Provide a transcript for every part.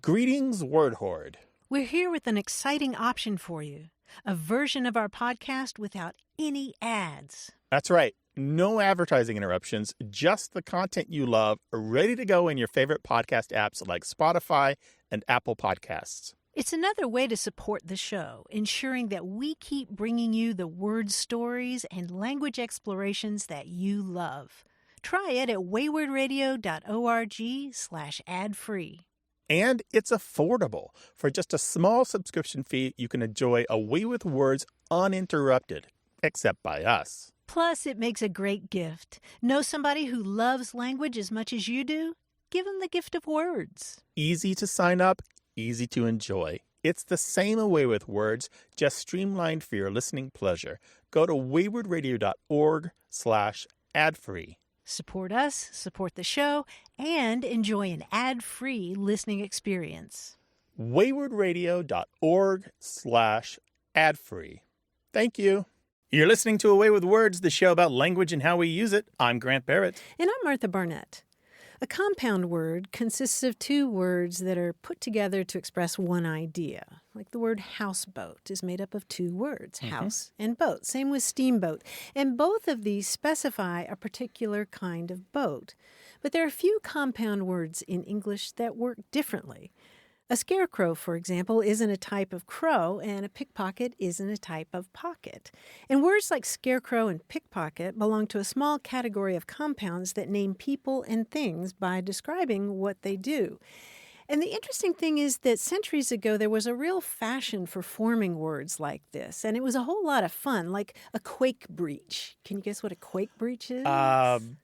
Greetings, Word Horde. We're here with an exciting option for you, a version of our podcast without any ads. That's right. No advertising interruptions, just the content you love, ready to go in your favorite podcast apps like Spotify and Apple Podcasts. It's another way to support the show, ensuring that we keep bringing you the word stories and language explorations that you love. Try it at waywardradio.org/ad-free. And it's affordable. For just a small subscription fee, you can enjoy Away with Words uninterrupted, except by us. Plus, it makes a great gift. Know somebody who loves language as much as you do? Give them the gift of words. Easy to sign up, easy to enjoy. It's the same Away with Words, just streamlined for your listening pleasure. Go to waywardradio.org/ad-free. Support us, support the show, and enjoy an ad-free listening experience. waywardradio.org/ad-free. Thank you. You're listening to Away with Words, the show about language and how we use it. I'm Grant Barrett. And I'm Martha Barnett. A compound word consists of two words that are put together to express one idea. Like the word houseboat is made up of two words, house and boat. Same with steamboat. And both of these specify a particular kind of boat. But there are a few compound words in English that work differently. A scarecrow, for example, isn't a type of crow, and a pickpocket isn't a type of pocket. And words like scarecrow and pickpocket belong to a small category of compounds that name people and things by describing what they do. And the interesting thing is that centuries ago, there was a real fashion for forming words like this. And it was a whole lot of fun, like a quake breach. Can you guess what a quake breach is?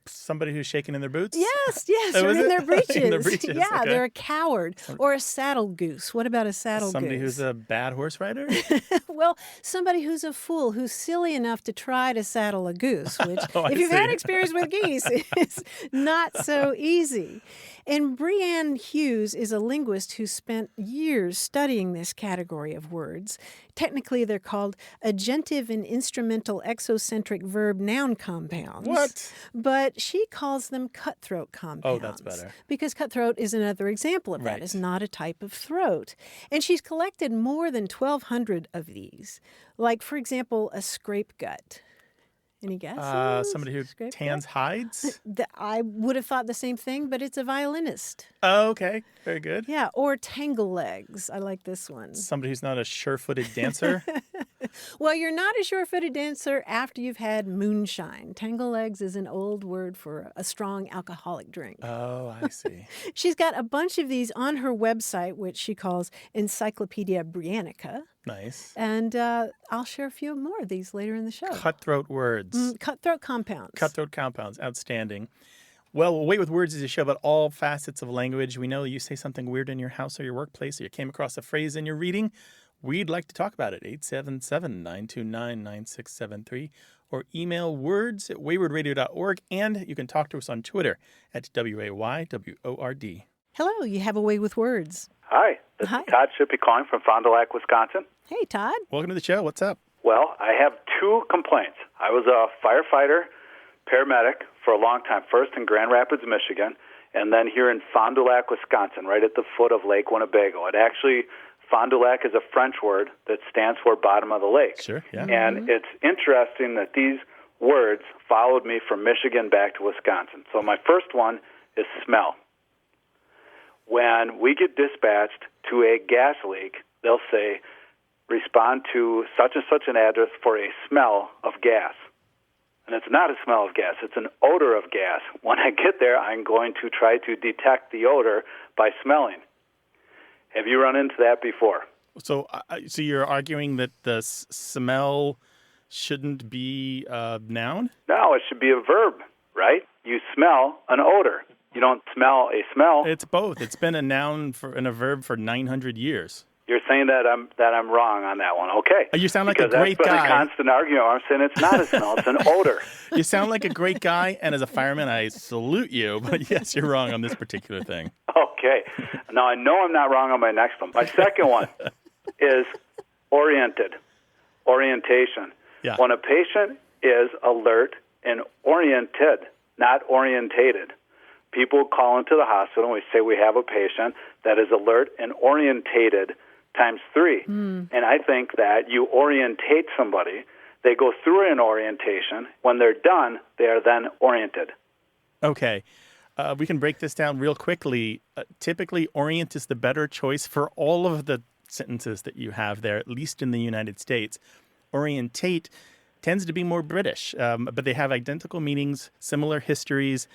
Somebody who's shaking in their boots? Yes, Oh, or is in it? their breeches. In their breeches, Yeah, okay. they're a coward. Or a saddle goose. What about a saddle Somebody goose? who's a bad horse rider? Well, somebody who's a fool, who's silly enough to try to saddle a goose, which, I if you've had see. experience with geese, is not so easy. And Brianne Hughes is a linguist who spent years studying this category of words. Technically, they're called agentive and instrumental exocentric verb-noun compounds. What? But she calls them cutthroat compounds. Oh, that's better. Because cutthroat is another example of that. Right. It's not a type of throat. And she's collected more than 1,200 of these. Like, for example, a scrape gut. Any guesses? Somebody who Scrape tans gut? hides? I would have thought the same thing, but it's a violinist. Oh, okay. Very good. Yeah, or tangle legs. I like this one. Somebody who's not a sure-footed dancer? Well, you're not a sure-footed dancer after you've had moonshine. Tangle legs is an old word for a strong alcoholic drink. Oh, I see. She's got a bunch of these on her website, which she calls Encyclopedia Briannica. Nice. And I'll share a few more of these later in the show. Cutthroat words. Cutthroat compounds. Cutthroat compounds. Outstanding. Well, Away with Words is a show about all facets of language. We know you say something weird in your house or your workplace, or you came across a phrase in your reading. We'd like to talk about it. 877-929-9673. Or email words@waywardradio.org. And you can talk to us on Twitter at WAYWORD. Hello, you have a way with words. Hi, this Hi. is Todd Shippey calling from Fond du Lac, Wisconsin. Hey, Todd. Welcome to the show. What's up? Well, I have two complaints. I was a firefighter, paramedic for a long time, first in Grand Rapids, Michigan, and then here in Fond du Lac, Wisconsin, right at the foot of Lake Winnebago. It actually, Fond du Lac is a French word that stands for bottom of the lake. Sure, yeah. And it's interesting that these words followed me from Michigan back to Wisconsin. So my first one is smell. When we get dispatched to a gas leak, they'll say, respond to such and such an address for a smell of gas. And it's not a smell of gas, it's an odor of gas. When I get there, I'm going to try to detect the odor by smelling. Have you run into that before? So you're arguing that the smell shouldn't be a noun? No, it should be a verb, right? You smell an odor. You don't smell a smell. It's both. It's been a noun and a verb for 900 years. You're saying that I'm wrong on that one. Okay. You sound like because a great that's been guy. a constant argument. I'm saying it's not a smell, it's an odor. You sound like a great guy, and as a fireman, I salute you. But yes, you're wrong on this particular thing. Okay. Now, I know I'm not wrong on my next one. My second one is oriented, orientation. Yeah. When a patient is alert and oriented, not orientated. people call into the hospital and we say we have a patient that is alert and orientated times 3. And I think that you orientate somebody, they go through an orientation. When they're done, they are then oriented. Okay. We can break this down real quickly. Typically, orient is the better choice for all of the sentences that you have there, at least in the United States. Orientate tends to be more British, but they have identical meanings, similar histories.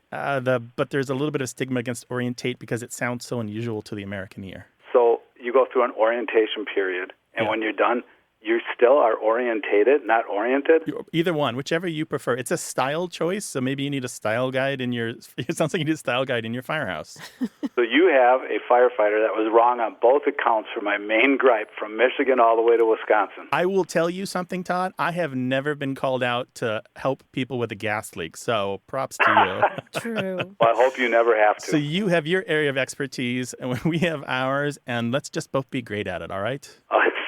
But there's a little bit of stigma against orientate because it sounds so unusual to the American ear. So you go through an orientation period, and when you're done, you still are orientated, not oriented? Either one, whichever you prefer. It's a style choice, so maybe you need a style guide in your... It sounds like you need a style guide in your firehouse. So you have a firefighter that was wrong on both accounts for my main gripe from Michigan all the way to Wisconsin. I will tell you something, Todd. I have never been called out to help people with a gas leak, so props to you. True. Well, I hope you never have to. So you have your area of expertise, and we have ours, and let's just both be great at it, all right?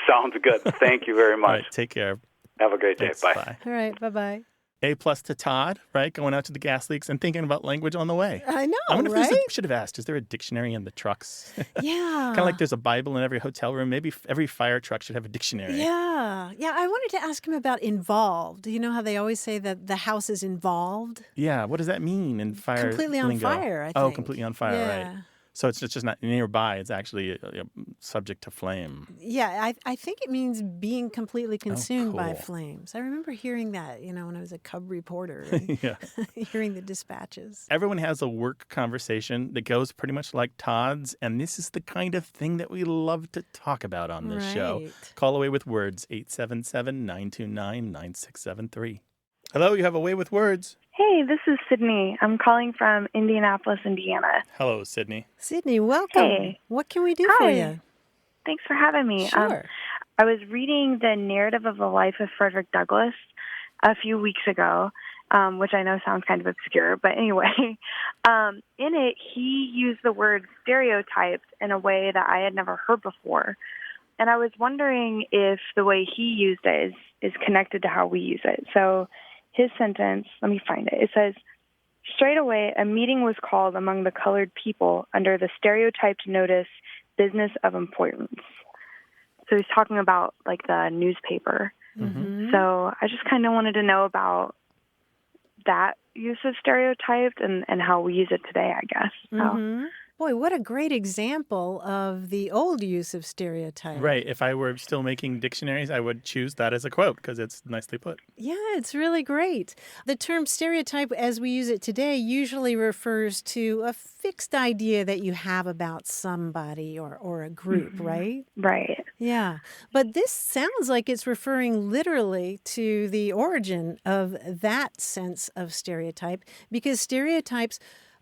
Sounds good. Thank you very much. All right, take care. Have a great day. Thanks, Bye. All right, bye-bye. A+ to Todd, right? Going out to the gas leaks and thinking about language on the way. I know, I wonder if right? we should have asked, is there a dictionary in the trucks? Yeah. Kind of like there's a Bible in every hotel room. Maybe every fire truck should have a dictionary. Yeah. Yeah, I wanted to ask him about involved. You know how they always say that the house is involved? Yeah, what does that mean in fire Completely on lingo? fire, I think. Oh, completely on fire, Yeah. right. So it's just not nearby. It's actually subject to flame. Yeah, I think it means being completely consumed by cool. flames. I remember hearing that, when I was a cub reporter and Yeah. hearing the dispatches. Everyone has a work conversation that goes pretty much like Todd's, and this is the kind of thing that we love to talk about on this show. Right. Call Away with Words, 877-929-9673. Hello, you have a way with words. Hey, this is Sydney. I'm calling from Indianapolis, Indiana. Hello, Sydney. Sydney, welcome. Hey. What can we do for Hi. you? Thanks for having me. Sure. I was reading the narrative of the life of Frederick Douglass a few weeks ago, which I know sounds kind of obscure, but anyway. In it, he used the word stereotyped in a way that I had never heard before. And I was wondering if the way he used it is connected to how we use it. So his sentence, let me find it. It says, "Straight away, a meeting was called among the colored people under the stereotyped notice, business of importance." So he's talking about like the newspaper. Mm-hmm. So I just kind of wanted to know about that use of stereotyped and how we use it today, I guess. So. Mm-hmm. Boy, what a great example of the old use of stereotype. Right. If I were still making dictionaries, I would choose that as a quote because it's nicely put. Yeah, it's really great. The term stereotype, as we use it today, usually refers to a fixed idea that you have about somebody or a group, right? Right. Yeah. But this sounds like it's referring literally to the origin of that sense of stereotype, because stereotypes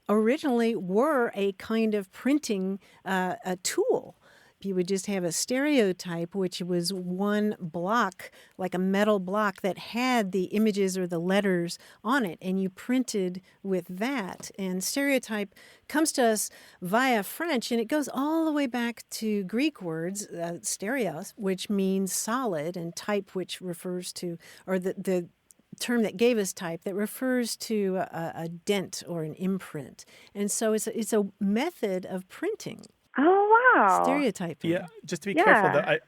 originally were a kind of printing a tool. You would just have a stereotype, which was one block, like a metal block that had the images or the letters on it, and you printed with that. And stereotype comes to us via French, and it goes all the way back to Greek words, stereos, which means solid, and type, which refers to, or the term that gave us type, that refers to a dent or an imprint. And so it's a method of printing. Oh, wow. Stereotyping. Yeah, just to be careful, though,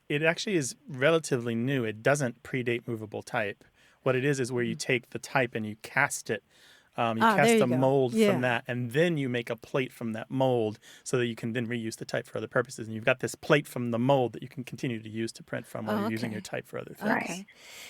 it actually is relatively new. It doesn't predate movable type. What it is where you take the type and you cast it. You cast a mold from that, and then you make a plate from that mold so that you can then reuse the type for other purposes. And you've got this plate from the mold that you can continue to use to print from while you're using your type for other things. Okay.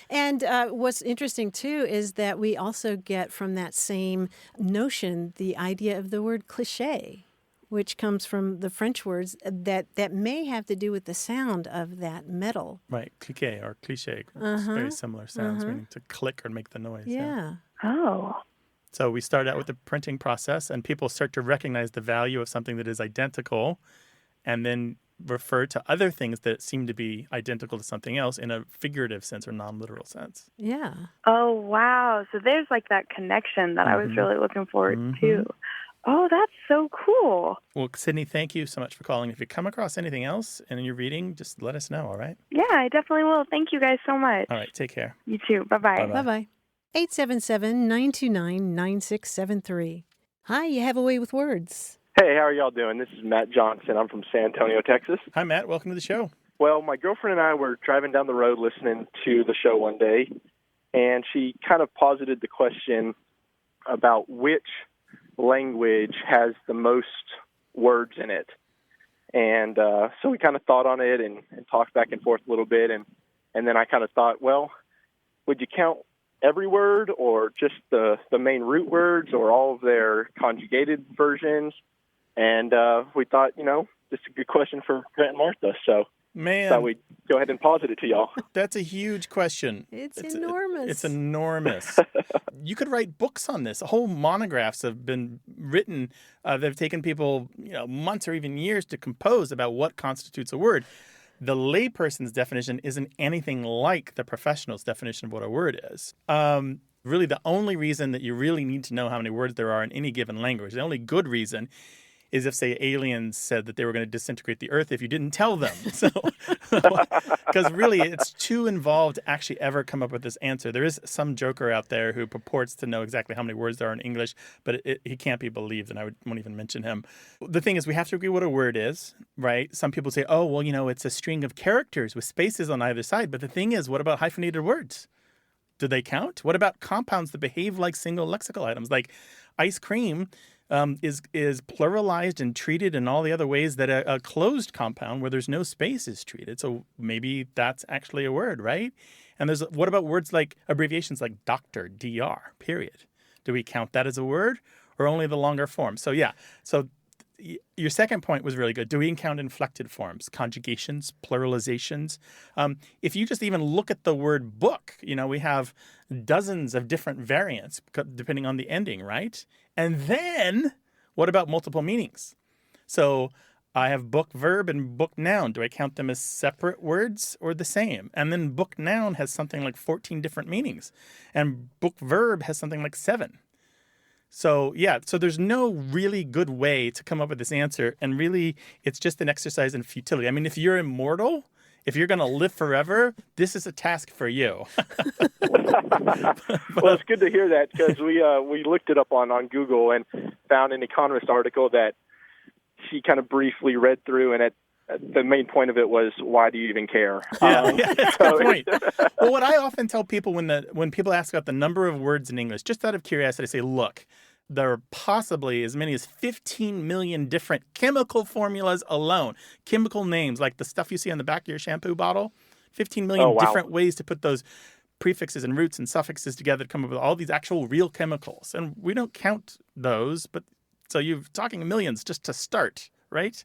And what's interesting, too, is that we also get from that same notion the idea of the word cliché, which comes from the French words that may have to do with the sound of that metal. Right, cliquet or cliché. It's very similar sounds, meaning to click or make the noise. Yeah. Oh. So we start out with the printing process, and people start to recognize the value of something that is identical and then refer to other things that seem to be identical to something else in a figurative sense or non-literal sense. Yeah. Oh, wow. So there's like that connection that I was really looking forward to. Oh, that's so cool. Well, Sydney, thank you so much for calling. If you come across anything else in your reading, just let us know, all right? Yeah, I definitely will. Thank you guys so much. All right, take care. You too. Bye-bye. Bye-bye. 877-929-9673. Hi, you have a way with words. Hey, how are y'all doing? This is Matt Johnson. I'm from San Antonio, Texas. Hi, Matt. Welcome to the show. Well, my girlfriend and I were driving down the road listening to the show one day, and she kind of posited the question about which language has the most words in it. And so we kind of thought on it and talked back and forth a little bit, and then I kind of thought, well, would you count every word or just the main root words or all of their conjugated versions? And we thought, this is a good question for Grant and Martha, so thought we'd go ahead and posit it to y'all. That's a huge question. It's enormous. It's enormous. You could write books on this. Whole monographs have been written that have taken people, months or even years to compose about what constitutes a word. The layperson's definition isn't anything like the professional's definition of what a word is. Really, the only reason that you really need to know how many words there are in any given language, the only good reason is if, say, aliens said that they were going to disintegrate the Earth if you didn't tell them. So, because really, it's too involved to actually ever come up with this answer. There is some joker out there who purports to know exactly how many words there are in English, but he can't be believed, and I won't even mention him. The thing is, we have to agree what a word is, right? Some people say, oh, well, it's a string of characters with spaces on either side. But the thing is, what about hyphenated words? Do they count? What about compounds that behave like single lexical items, like ice cream? Is pluralized and treated in all the other ways that a closed compound where there's no space is treated. So maybe that's actually a word, right? And what about words like abbreviations like doctor, DR, period? Do we count that as a word or only the longer form? So yeah, your second point was really good. Do we count inflected forms, conjugations, pluralizations? If you just even look at the word book, we have dozens of different variants depending on the ending, right? And then what about multiple meanings? So I have book verb and book noun. Do I count them as separate words or the same? And then book noun has something like 14 different meanings. And book verb has something like 7. So there's no really good way to come up with this answer. And really, it's just an exercise in futility. I mean, if you're immortal, if you're going to live forever, this is a task for you. Well, it's good to hear that because we looked it up on Google and found an Economist article that she kind of briefly read through, and the main point of it was, why do you even care? That's a good point. Well, what I often tell people when people ask about the number of words in English, just out of curiosity, I say, look, there are possibly as many as 15 million different chemical formulas alone. Chemical names, like the stuff you see on the back of your shampoo bottle. 15 million different ways to put those prefixes and roots and suffixes together to come up with all these actual real chemicals. And we don't count those, but so you're talking millions just to start, right?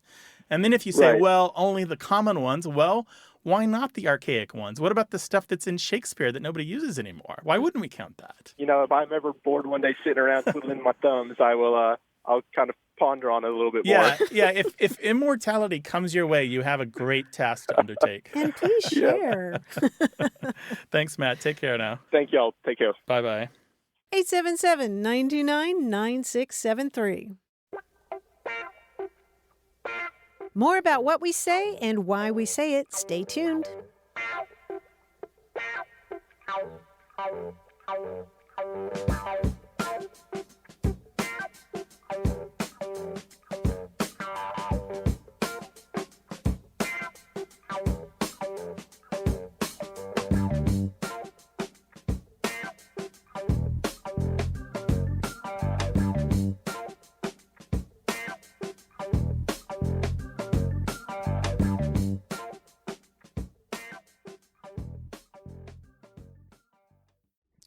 And then if you say, well, only the common ones, well, why not the archaic ones? What about the stuff that's in Shakespeare that nobody uses anymore? Why wouldn't we count that? If I'm ever bored one day sitting around twiddling my thumbs, I'll kind of ponder on it a little bit more. Yeah. If immortality comes your way, you have a great task to undertake. And please share. Thanks, Matt. Take care now. Thank y'all. Take care. Bye-bye. 877-929-9673. More about what we say and why we say it. Stay tuned.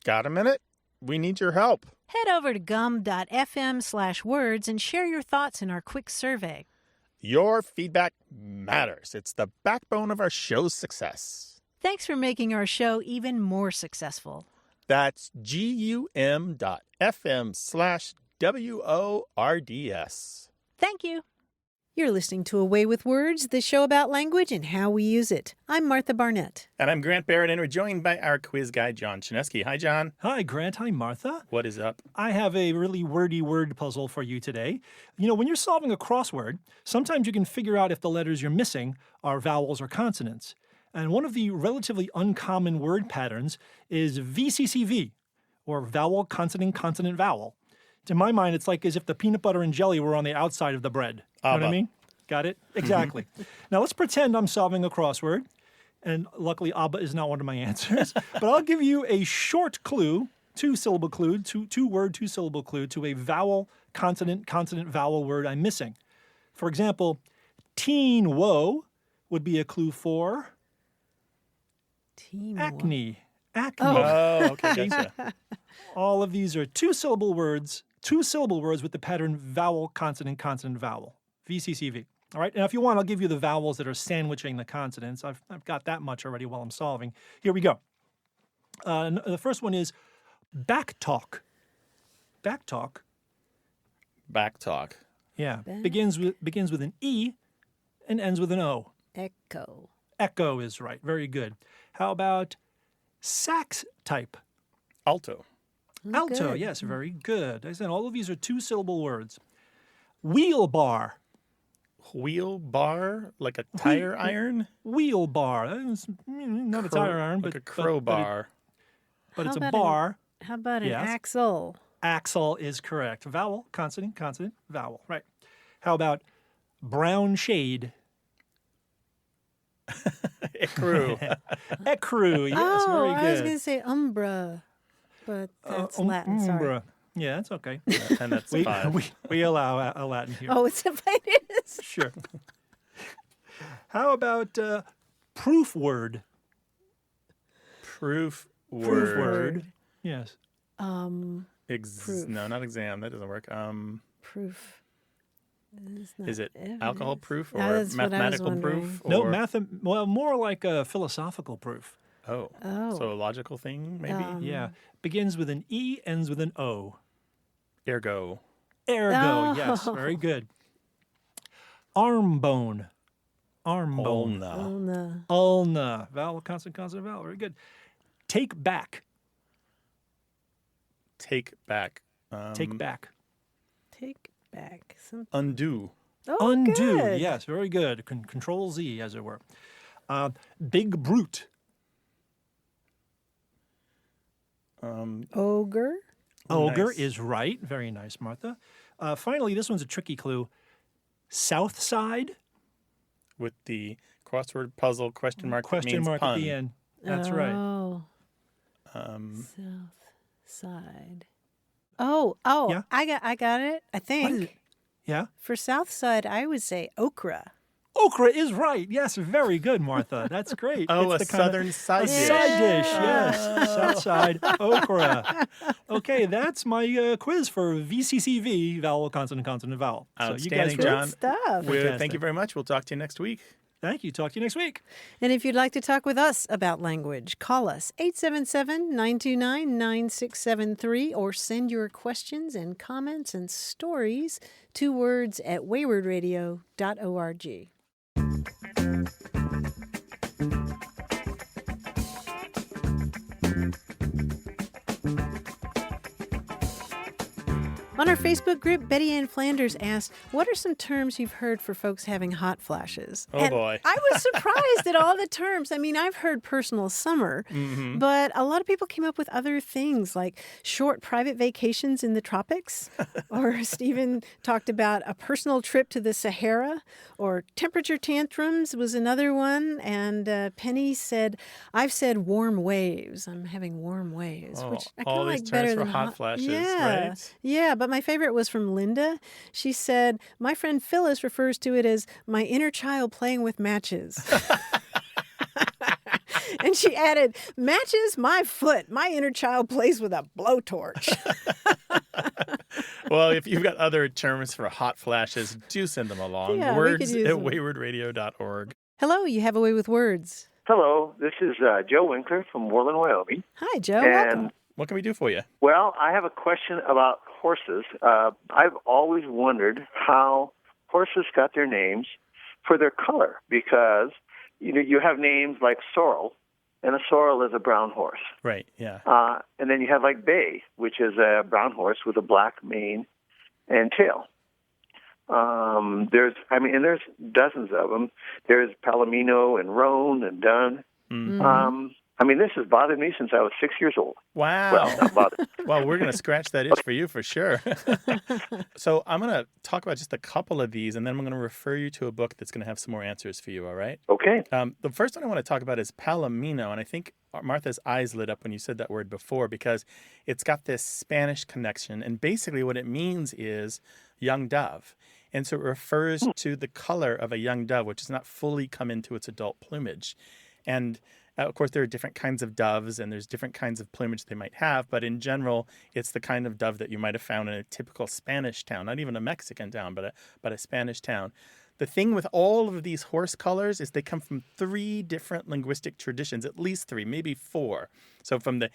Got a minute? We need your help. Head over to gum.fm/words and share your thoughts in our quick survey. Your feedback matters. It's the backbone of our show's success. Thanks for making our show even more successful. That's gum.fm/WORDS. Thank you. You're listening to A Way with Words, the show about language and how we use it. I'm Martha Barnett. And I'm Grant Barrett, and we're joined by our quiz guy, John Chinesky. Hi, John. Hi, Grant. Hi, Martha. What is up? I have a really wordy word puzzle for you today. When you're solving a crossword, sometimes you can figure out if the letters you're missing are vowels or consonants. And one of the relatively uncommon word patterns is VCCV, or vowel, consonant, consonant, vowel. In my mind, it's like as if the peanut butter and jelly were on the outside of the bread. You know what I Abba. mean? Got it? Exactly. Now let's pretend I'm solving a crossword. And luckily, Abba is not one of my answers. But I'll give you a short clue, two-syllable clue, two-word, two-syllable clue to a vowel, consonant, vowel word I'm missing. For example, teen woe would be a clue for Team acne. Acne. Oh, okay, gotcha. All of these are two-syllable words with the pattern vowel, consonant, vowel. VCCV. All right, now if you want, I'll give you the vowels that are sandwiching the consonants. I've got that much already while I'm solving. Here we go. The first one is backtalk. Backtalk. Backtalk. Yeah, begins with an E and ends with an O. Echo. Echo is right. Very good. How about sax type? Alto. Alto, good. yes, very good. I said all of these are two-syllable words. Wheel bar. Wheel bar, like a tire iron? Wheel bar. It's not a tire iron, like but a crowbar. but it's How a about bar. How about an Yes. axle? Axle is correct. Vowel, consonant, vowel. Right. How about brown shade? Ecru. Ecru. Yes, oh, very I was good. going to say umbra, but that's Latin. Sorry. Umbra. Yeah, that's okay. And that's five. We allow a Latin here. Oh, it's it is. Sure. How about proof word? Proof word. Proof word. Yes. Proof. No, not exam. That doesn't work. Proof. not Is it evidence. alcohol proof Yeah, or that's what I was mathematical wondering. proof? No, or- well, more like a philosophical proof. Oh. Oh. So a logical thing, maybe? Yeah. Begins with an E, ends with an O. Ergo. Ergo, yes. Oh. Very good. Arm bone. Arm bone. Ulna. Ulna. Ulna. Vowel, consonant, vowel. Very good. Take back. Take back. Take back. Take back. Some... Undo. Oh, Undo. good. Yes, very good. Control Z, as it were. Big brute. Ogre. Ogre Nice. is right. Very nice, Martha. Finally, this one's a tricky clue. South side. With the crossword puzzle question mark. that Question means mark pun. at the end. That's right. Oh. Um, South side. Oh, Yeah? I got it. I What think. is it? Yeah? For south side, I would say okra. Okra is right. Yes, very good, Martha. That's great. oh, It's a the kind of- southern side A dish. side dish, yes. South side okra. Okay, that's my quiz for VCCV, vowel, consonant, vowel. So you guys Outstanding, were- John. Good stuff. Thank you very much. We'll talk to you next week. Thank you. Talk to you next week. And if you'd like to talk with us about language, call us 877-929-9673 or send your questions and comments and stories to words at waywardradio.org. On our Facebook group, Betty Ann Flanders asked, what are some terms you've heard for folks having hot flashes? Oh, And boy. I was surprised at all the terms. I mean, I've heard personal summer, but a lot of people came up with other things like short private vacations in the tropics, or Stephen talked about a personal trip to the Sahara, or temperature tantrums was another one, and Penny said, I've said warm waves. I'm having warm waves, Oh, which I all kind of these like terms better for than hot flashes, yeah. right? Yeah, but my favorite was from Linda. She said, my friend Phyllis refers to it as my inner child playing with matches. And she added, matches my foot. My inner child plays with a blowtorch. Well, if you've got other terms for hot flashes, do send them along. Yeah, we could Words use at them. waywardradio.org. Hello, you have a way with words. Hello, this is Joe Winkler from Moreland, Wyoming. Hi, Joe. And, Welcome. What can we do for you? well, I have a question about horses. I've always wondered how horses got their names for their color because, you have names like sorrel, and a sorrel is a brown horse. Right, yeah. And then you have like bay, which is a brown horse with a black mane and tail. There's dozens of them. There's Palomino and Roan and Dun. Mm. I mean, this has bothered me since I was 6 years old. Wow. Well, not bothered. Well, we're going to scratch that itch for you for sure. So I'm going to talk about just a couple of these, and then I'm going to refer you to a book that's going to have some more answers for you, all right? Okay. The first one I want to talk about is palomino, and I think Martha's eyes lit up when you said that word before because it's got this Spanish connection, and basically what it means is young dove. And so it refers to the color of a young dove, which has not fully come into its adult plumage. And of course, there are different kinds of doves, and there's different kinds of plumage they might have. But in general, it's the kind of dove that you might have found in a typical Spanish town, not even a Mexican town, but a Spanish town. The thing with all of these horse colors is they come from 3 different linguistic traditions, at least 3, maybe 4. So from the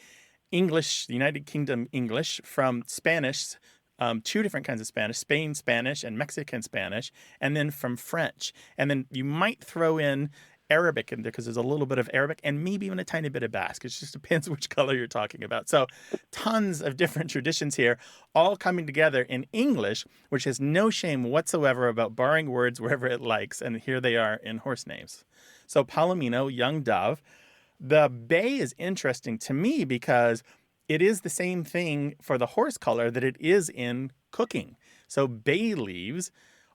English, United Kingdom English, from Spanish, 2 different kinds of Spanish, Spain Spanish and Mexican Spanish, and then from French. And then you might throw in Arabic in there because there's a little bit of Arabic and maybe even a tiny bit of Basque. It just depends which color you're talking about. So tons of different traditions here, all coming together in English, which has no shame whatsoever about borrowing words wherever it likes. And here they are in horse names. So palomino, young dove. The bay is interesting to me because it is the same thing for the horse color that it is in cooking. So bay leaves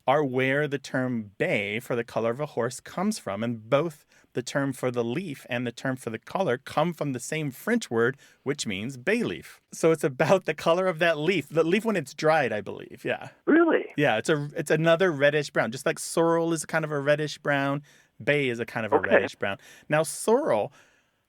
are where the term bay for the color of a horse comes from. And both the term for the leaf and the term for the color come from the same French word, which means bay leaf. So it's about the color of that leaf. The leaf when it's dried, I believe. Yeah. Really? Yeah, it's another reddish brown. Just like sorrel is kind of a reddish brown, bay is a kind of a reddish brown. Now sorrel,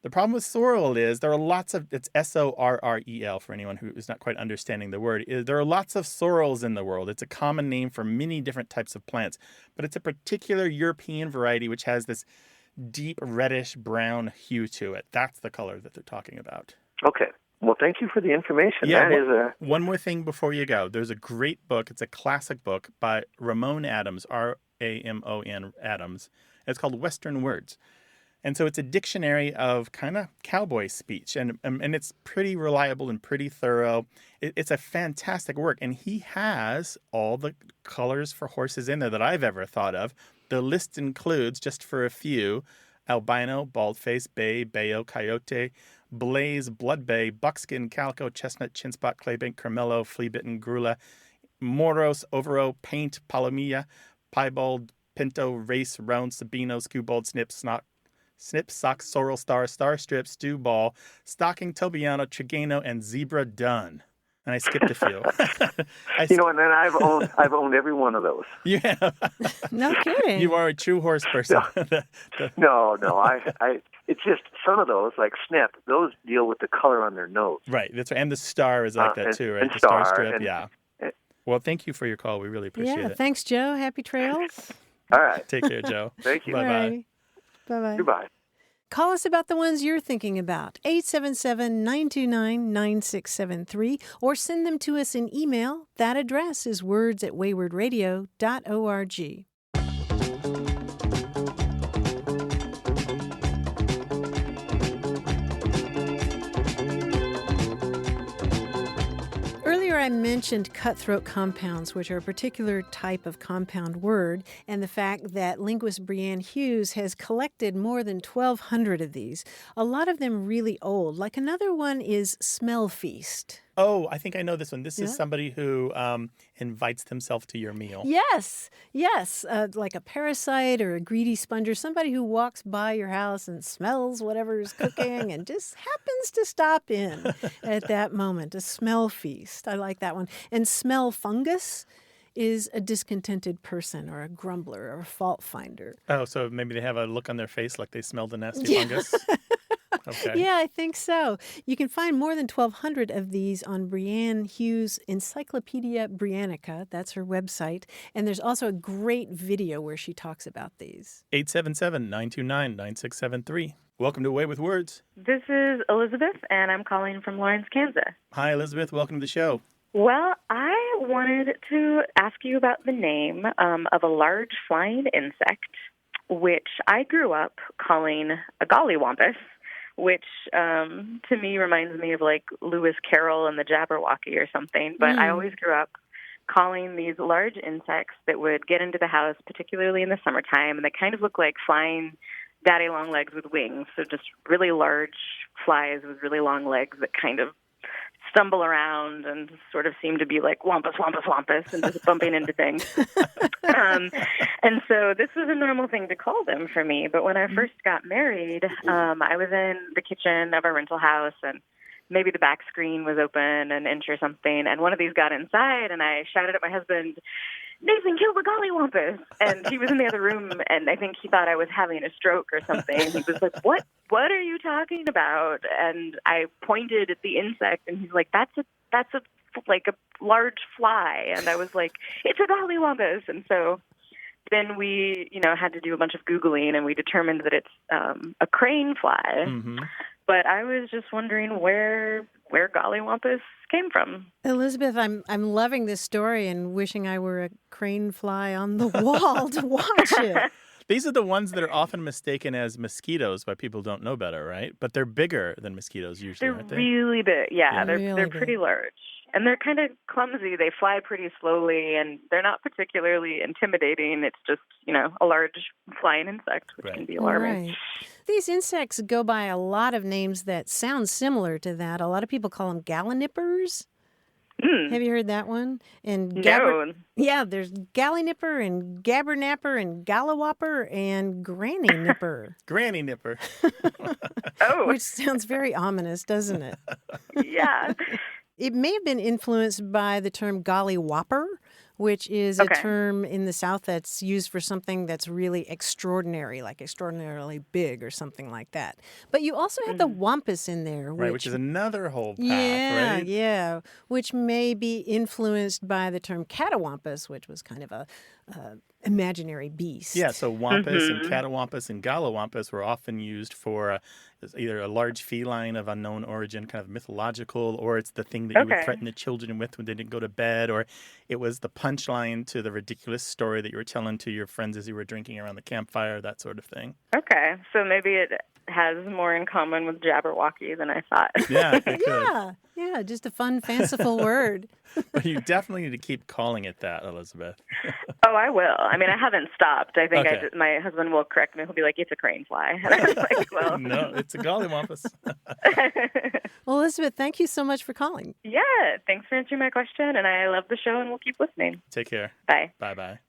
the problem with sorrel is there are lots of, it's S-O-R-R-E-L for anyone who is not quite understanding the word. There are lots of sorrels in the world. It's a common name for many different types of plants, but it's a particular European variety which has this deep reddish brown hue to it. That's the color that they're talking about. Okay. Well, thank you for the information. Yeah, one more thing before you go. There's a great book. It's a classic book by Ramon Adams, R-A-M-O-N Adams. It's called Western Words. And so it's a dictionary of kind of cowboy speech, and it's pretty reliable and pretty thorough. It's a fantastic work, and he has all the colors for horses in there that I've ever thought of. The list includes, just for a few, albino, baldface, bay, bayo, coyote, blaze, blood bay, buckskin, calico, chestnut, chinspot, claybank, carmelo, flea-bitten, grula, moros, overo, paint, palomilla, piebald, pinto, race, roan, sabino, skewbald, snip, sock, sorrel, star strip, stew ball, stocking, tobiano, trigano, and zebra dun. And I skipped a few. And then I've owned every one of those. You have. No kidding. You are a true horse person. No. It's just some of those, like snip, those deal with the color on their nose. Right. That's right. And the star is like that too, right? And the star strip. and, Well, thank you for your call. We really appreciate it. Thanks, Joe. Happy trails. All right. Take care, Joe. Thank you. Bye-bye. Bye-bye. Goodbye. Call us about the ones you're thinking about, 877-929-9673, or send them to us in email. That address is words@waywardradio.org. Earlier I mentioned cutthroat compounds, which are a particular type of compound word, and the fact that linguist Brianne Hughes has collected more than 1,200 of these, a lot of them really old. Like another one is smell feast. Oh, I think I know this one. This is somebody who invites themselves to your meal. Yes, like a parasite or a greedy sponge, or somebody who walks by your house and smells whatever's cooking and just happens to stop in at that moment. A smell feast. I like that one. And smell fungus is a discontented person or a grumbler or a fault finder. Oh, so maybe they have a look on their face like they smelled a nasty fungus? Okay. Yeah, I think so. You can find more than 1,200 of these on Brianne Hughes' Encyclopedia Briannica. That's her website. And there's also a great video where she talks about these. 877-929-9673. Welcome to Away with Words. This is Elizabeth, and I'm calling from Lawrence, Kansas. Hi, Elizabeth. Welcome to the show. Well, I wanted to ask you about the name of a large flying insect, which I grew up calling a gollywampus, which to me reminds me of like Lewis Carroll and the Jabberwocky or something. But I always grew up calling these large insects that would get into the house, particularly in the summertime, and they kind of look like flying daddy long legs with wings. So just really large flies with really long legs that kind of stumble around and sort of seem to be like wampus, wampus, wampus, and just bumping into things. And so this was a normal thing to call them for me. But when I first got married, I was in the kitchen of our rental house, and maybe the back screen was open an inch or something, and one of these got inside, and I shouted at my husband, "Nathan, kill the gollywampus!" And he was in the other room, and I think he thought I was having a stroke or something. He was like, "What are you talking about?" And I pointed at the insect, and he's like, "That's a like a large fly." And I was like, "It's a gollywampus." And so then we, had to do a bunch of Googling, and we determined that it's a crane fly. Mm-hmm. But I was just wondering where gollywampus came from. Elizabeth, I'm loving this story and wishing I were a crane fly on the wall to watch it. These are the ones that are often mistaken as mosquitoes by people who don't know better, right? But they're bigger than mosquitoes usually, aren't they? They're really big. Yeah, they're Really pretty big. large. And they're kind of clumsy. They fly pretty slowly, and they're not particularly intimidating. It's just, a large flying insect, which can be alarming. Right. These insects go by a lot of names that sound similar to that. A lot of people call them gallinippers. Have you heard that one? And No. yeah, there's gallynipper and gabbernapper and gallowopper and granny nipper, Granny nipper. Oh, which sounds very ominous, doesn't it? yeah. It may have been influenced by the term gollywopper, which is a term in the South that's used for something that's really extraordinary, like extraordinarily big or something like that. But you also have the wampus in there. Which is another whole path, right? Yeah, which may be influenced by the term catawampus, which was kind of a imaginary beast. Yeah, so wampus and catawampus and gallowampus were often used for either a large feline of unknown origin, kind of mythological, or it's the thing that you would threaten the children with when they didn't go to bed, or it was the punchline to the ridiculous story that you were telling to your friends as you were drinking around the campfire, that sort of thing. Okay, so maybe it has more in common with Jabberwocky than I thought. Yeah, it could. Yeah, just a fun, fanciful word. But you definitely need to keep calling it that, Elizabeth. Oh, I will. I mean, I haven't stopped. I think my husband will correct me. He'll be like, "It's a crane fly." And I was like, well. No, it's a gollywampus. Well, Elizabeth, thank you so much for calling. Yeah, thanks for answering my question, and I love the show, and we'll keep listening. Take care. Bye. Bye-bye.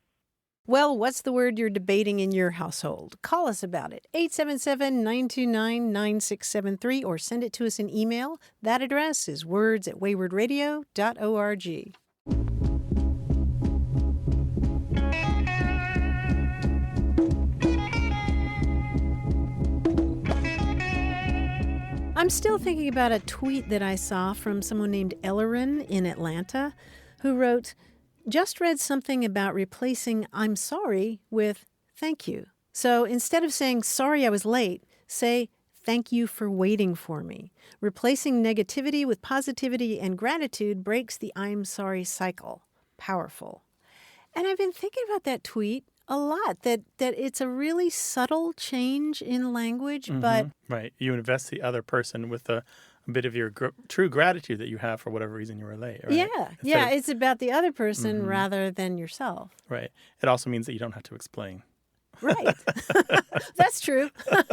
Well, what's the word you're debating in your household? Call us about it, 877-929-9673, or send it to us in email. That address is words@waywardradio.org. I'm still thinking about a tweet that I saw from someone named Ellerin in Atlanta who wrote, "Just read something about replacing 'I'm sorry' with 'thank you.' So instead of saying 'sorry I was late,' say 'thank you for waiting for me.' Replacing negativity with positivity and gratitude breaks the 'I'm sorry' cycle." Powerful. And I've been thinking about that tweet a lot, that it's a really subtle change in language, but... Right. You invest the other person with a bit of your true gratitude that you have for whatever reason you were late. Right? Yeah. It's about the other person rather than yourself. Right. It also means that you don't have to explain. Right. That's true. Yeah,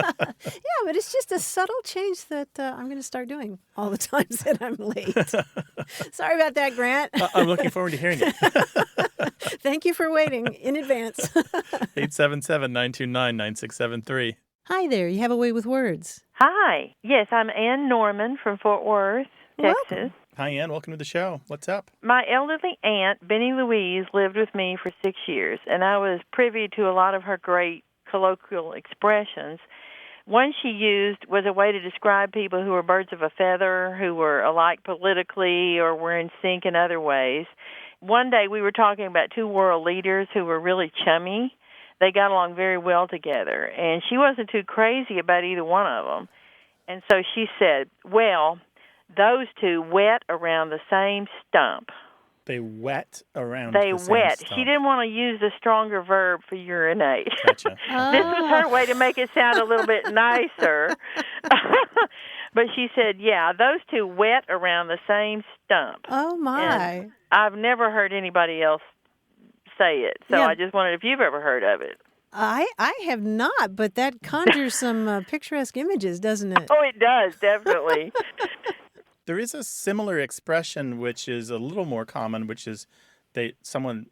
but it's just a subtle change that I'm going to start doing all the times that I'm late. Sorry about that, Grant. I'm looking forward to hearing it. Thank you for waiting in advance. 877-929-9673. Hi there. You have a way with words. Hi. Yes, I'm Ann Norman from Fort Worth, Texas. Welcome. Hi, Ann. Welcome to the show. What's up? My elderly aunt, Benny Louise, lived with me for 6 years, and I was privy to a lot of her great colloquial expressions. One she used was a way to describe people who were birds of a feather, who were alike politically or were in sync in other ways. One day we were talking about two world leaders who were really chummy. They got along very well together, and she wasn't too crazy about either one of them. And so she said, well, those two wet around the same stump. They wet around They the same wet. stump. She didn't want to use the stronger verb for urinate. Gotcha. This was her way to make it sound a little bit nicer. But she said, yeah, those two wet around the same stump. Oh, my. And I've never heard anybody else say it, so Yeah. I just wondered if you've ever heard of it. I have not, but that conjures some picturesque images, doesn't it? Oh, it does, definitely. There is a similar expression which is a little more common, which is someone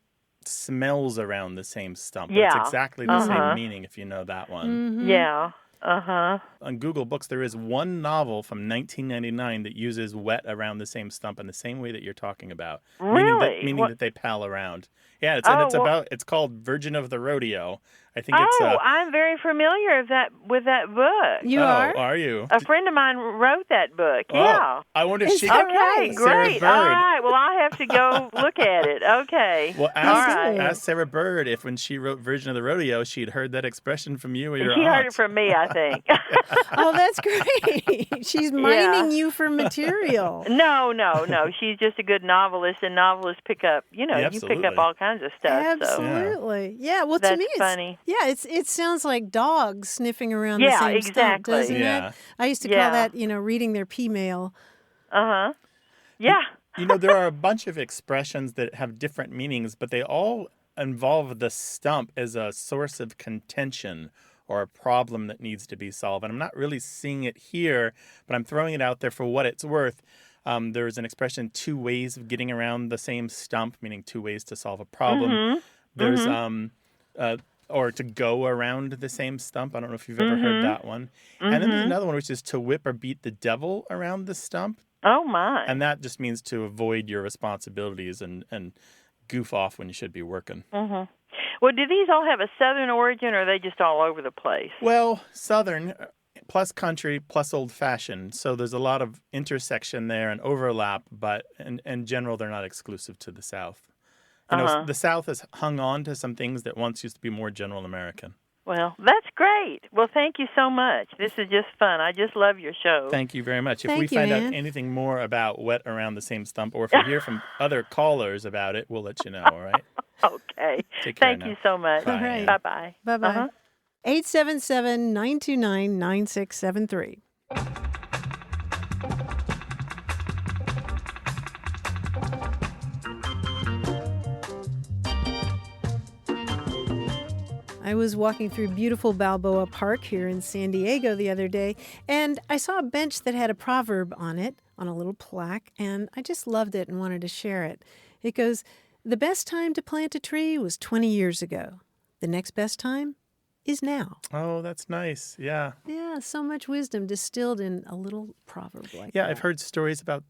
smells around the same stump. But it's Yeah. exactly the same meaning if you know that one. Mm-hmm. Yeah. Uh-huh. On Google Books, there is one novel from 1999 that uses wet around the same stump in the same way that you're talking about. Really? Meaning that they pal around. Yeah, it's called Virgin of the Rodeo. I think it's I'm very familiar with that book. You are? Are you? A friend of mine wrote that book. Oh, Yeah. I wonder if she that Okay, right? great. Sarah All Bird. right. Well, I have to go look at it. Okay. Well, All right. ask Sarah Bird if when she wrote Virgin of the Rodeo, she'd heard that expression from you or your She aunt. heard it from me, I think. Oh, that's great. She's mining you for material. No. She's just a good novelist, and novelists pick up, you pick Absolutely. up all kinds of stuff. So. Absolutely. Yeah. Well, to That's me, it's funny. Yeah, it sounds like dogs sniffing around the Yeah, same stump, exactly. doesn't Yeah. it? I used to call Yeah. that, reading their pee mail. Uh-huh. Yeah. There are a bunch of expressions that have different meanings, but they all involve the stump as a source of contention or a problem that needs to be solved. And I'm not really seeing it here, but I'm throwing it out there for what it's worth. There's an expression, 2 ways of getting around the same stump, meaning 2 ways to solve a problem. Mm-hmm. There's or to go around the same stump. I don't know if you've ever heard that one. And then there's another one, which is to whip or beat the devil around the stump. Oh, my. And that just means to avoid your responsibilities and goof off when you should be working. Mm-hmm. Well, do these all have a Southern origin, or are they just all over the place? Well, Southern plus country plus old-fashioned. So there's a lot of intersection there and overlap, but in general, they're not exclusive to the South. The South has hung on to some things that once used to be more general American. Well, that's great. Well, thank you so much. This is just fun. I just love your show. Thank you very much. If Thank we you, find man. out anything more about wet around the same stump, or if we hear from other callers about it, we'll let you know, all right? Okay. Take care Thank now. you so much. Bye. All right. Bye-bye. Bye-bye. Uh-huh. 877-929-9673. I was walking through beautiful Balboa Park here in San Diego the other day, and I saw a bench that had a proverb on it, on a little plaque, and I just loved it and wanted to share it. It goes, "The best time to plant a tree was 20 years ago. The next best time is now." Oh, that's nice. Yeah. Yeah, so much wisdom distilled in a little proverb like that. Yeah, I've heard stories about,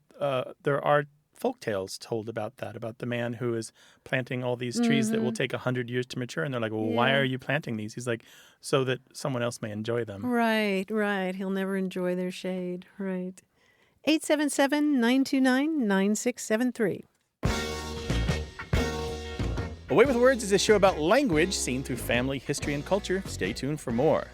there are folk tales told about that, about the man who is planting all these trees that will take 100 years to mature. And they're like, well, why Yeah. are you planting these? He's like, so that someone else may enjoy them. Right. He'll never enjoy their shade. Right. 877-929-9673. Away with Words is a show about language seen through family, history, and culture. Stay tuned for more.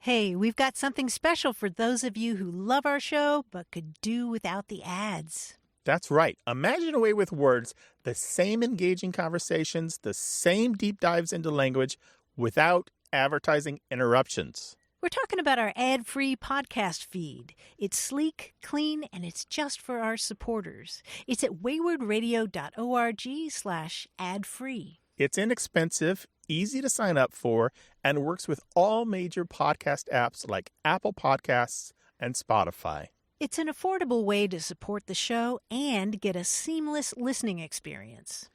Hey, we've got something special for those of you who love our show but could do without the ads. That's right. Imagine Away with Words, the same engaging conversations, the same deep dives into language without advertising interruptions. We're talking about our ad-free podcast feed. It's sleek, clean, and it's just for our supporters. It's at waywardradio.org/ad-free. It's inexpensive, easy to sign up for, and works with all major podcast apps like Apple Podcasts and Spotify. It's an affordable way to support the show and get a seamless listening experience.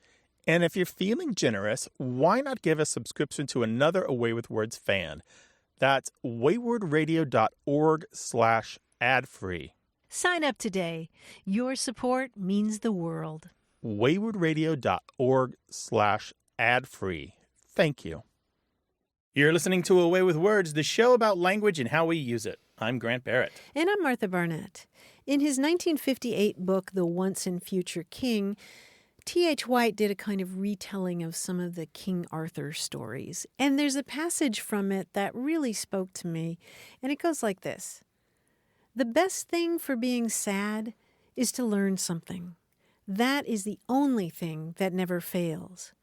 And if you're feeling generous, why not give a subscription to another Away with Words fan? That's waywardradio.org/ad-free. Sign up today. Your support means the world. waywardradio.org/ad-free. Thank you. You're listening to Away with Words, the show about language and how we use it. I'm Grant Barrett. And I'm Martha Barnett. In his 1958 book, The Once and Future King, T.H. White did a kind of retelling of some of the King Arthur stories, and there's a passage from it that really spoke to me, and it goes like this. The best thing for being sad is to learn something. That is the only thing that never fails.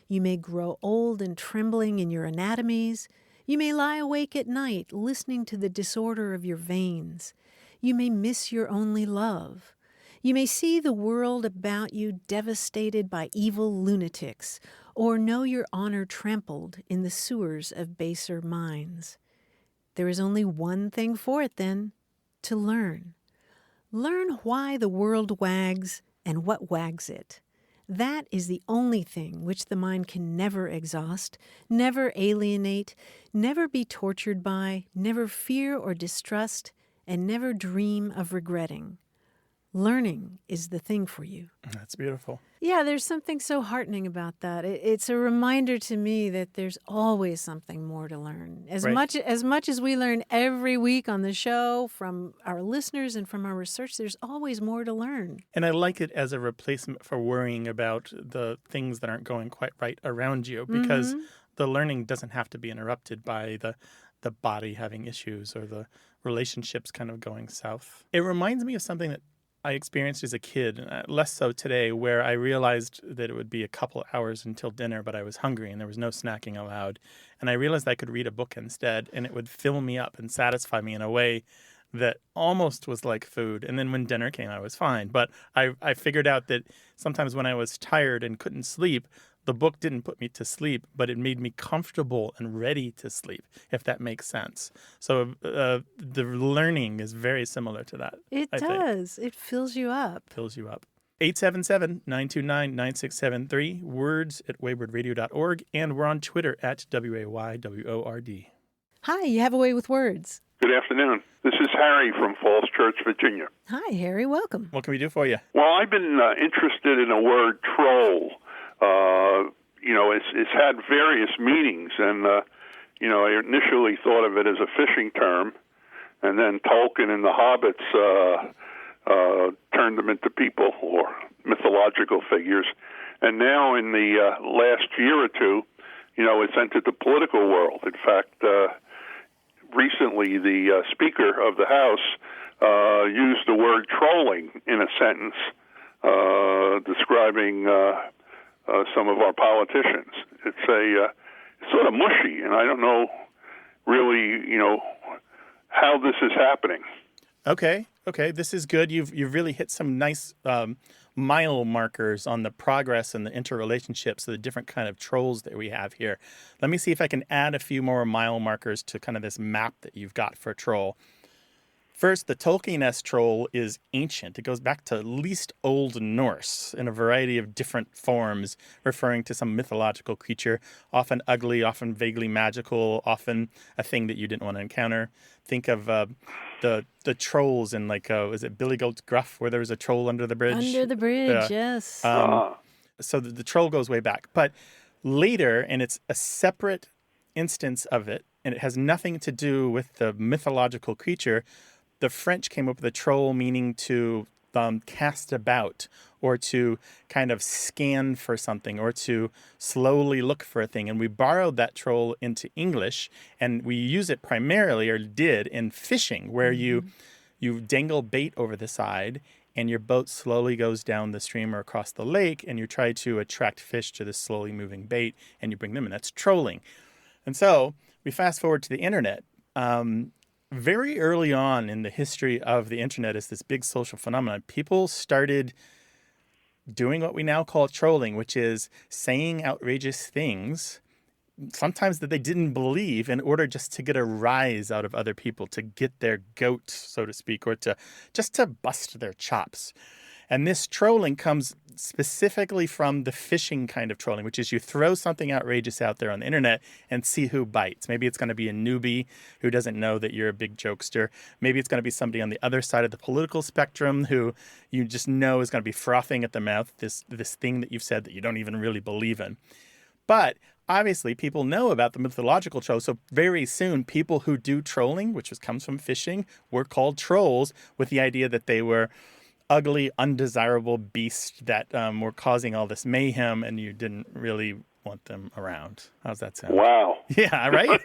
You may grow old and trembling in your anatomies. You may lie awake at night listening to the disorder of your veins. You may miss your only love. You may see the world about you devastated by evil lunatics, or know your honor trampled in the sewers of baser minds. There is only one thing for it, then, to learn. Learn why the world wags and what wags it. That is the only thing which the mind can never exhaust, never alienate, never be tortured by, never fear or distrust, and never dream of regretting. Learning is the thing for you. That's beautiful. Yeah, there's something so heartening about that. It's a reminder to me that there's always something more to learn. As much as we learn every week on the show from our listeners and from our research, there's always more to learn. And I like it as a replacement for worrying about the things that aren't going quite right around you, because the learning doesn't have to be interrupted by the body having issues or the relationships kind of going south. It reminds me of something that I experienced as a kid, less so today, where I realized that it would be a couple hours until dinner, but I was hungry and there was no snacking allowed. And I realized I could read a book instead, and it would fill me up and satisfy me in a way that almost was like food. And then when dinner came, I was fine. But I figured out that sometimes when I was tired and couldn't sleep, the book didn't put me to sleep, but it made me comfortable and ready to sleep, if that makes sense. So the learning is very similar to that. It does. It fills you up. Fills you up. 877-929-9673, words at waywardradio.org, and we're on Twitter at WAYWORD. Hi, you have a way with words. Good afternoon. This is Harry from Falls Church, Virginia. Hi, Harry. Welcome. What can we do for you? Well, I've been interested in the word troll. It's had various meanings, and I initially thought of it as a fishing term, and then Tolkien and the Hobbits turned them into people or mythological figures, and now in the last year or two, it's entered the political world. In fact, recently the Speaker of the House used the word trolling in a sentence describing some of our politicians. It's sort of mushy, and I don't know really, how this is happening. Okay, this is good. You've really hit some nice mile markers on the progress and the interrelationships of the different kind of trolls that we have here. Let me see if I can add a few more mile markers to kind of this map that you've got for troll. First, the Tolkien-esque troll is ancient. It goes back to at least Old Norse in a variety of different forms, referring to some mythological creature, often ugly, often vaguely magical, often a thing that you didn't want to encounter. Think of the trolls in, is it Billy Goat's Gruff, where there was a troll under the bridge? Under the bridge, yes. So the troll goes way back. But later, and it's a separate instance of it, and it has nothing to do with the mythological creature, the French came up with a troll meaning to cast about, or to kind of scan for something, or to slowly look for a thing. And we borrowed that troll into English, and we use it primarily, or did, in fishing, where you dangle bait over the side, and your boat slowly goes down the stream or across the lake, and you try to attract fish to the slowly moving bait, and you bring them in. That's trolling. And so we fast forward to the internet. Very early on in the history of the internet as this big social phenomenon, people started doing what we now call trolling, which is saying outrageous things, sometimes that they didn't believe, in order just to get a rise out of other people, to get their goat, so to speak, or to bust their chops. And this trolling comes specifically from the fishing kind of trolling, which is you throw something outrageous out there on the internet and see who bites. Maybe it's going to be a newbie who doesn't know that you're a big jokester. Maybe it's going to be somebody on the other side of the political spectrum who you just know is going to be frothing at the mouth, this thing that you've said that you don't even really believe in. But obviously, people know about the mythological trolls, so very soon people who do trolling, which comes from fishing, were called trolls, with the idea that they were ugly, undesirable beast that were causing all this mayhem, and you didn't really want them around. How's that sound? Wow. Yeah, right?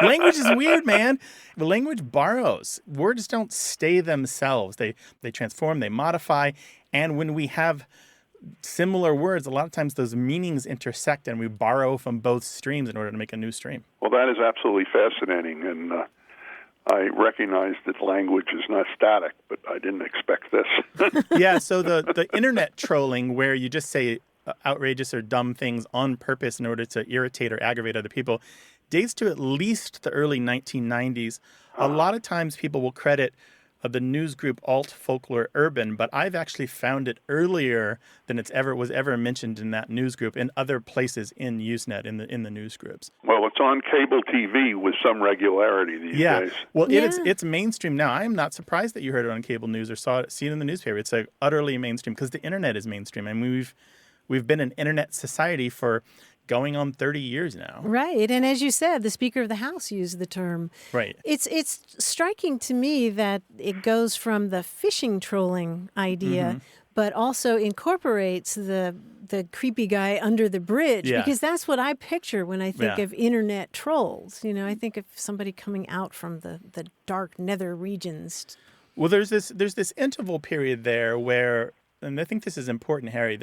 Language is weird, man. The language borrows. Words don't stay themselves. They transform, they modify, and when we have similar words, a lot of times those meanings intersect, and we borrow from both streams in order to make a new stream. Well, that is absolutely fascinating, and I recognize that language is not static, but I didn't expect this. Yeah, so the internet trolling where you just say outrageous or dumb things on purpose in order to irritate or aggravate other people dates to at least the early 1990s. A lot of times people will credit the news group Alt Folklore Urban, but I've actually found it earlier than was ever mentioned in that news group in other places in Usenet, in the news groups. Well, it's on cable TV with some regularity these days. Well, it's mainstream now. I am not surprised that you heard it on cable news or seen it in the newspaper. It's like utterly mainstream because the internet is mainstream. I mean, we've been an internet society for going on 30 years now. Right. And as you said, the Speaker of the House used the term. Right. It's striking to me that it goes from the phishing trolling idea, but also incorporates the creepy guy under the bridge, because that's what I picture when I think of internet trolls. You know, I think of somebody coming out from the dark nether regions. Well, there's this interval period there where, and I think this is important, Harry,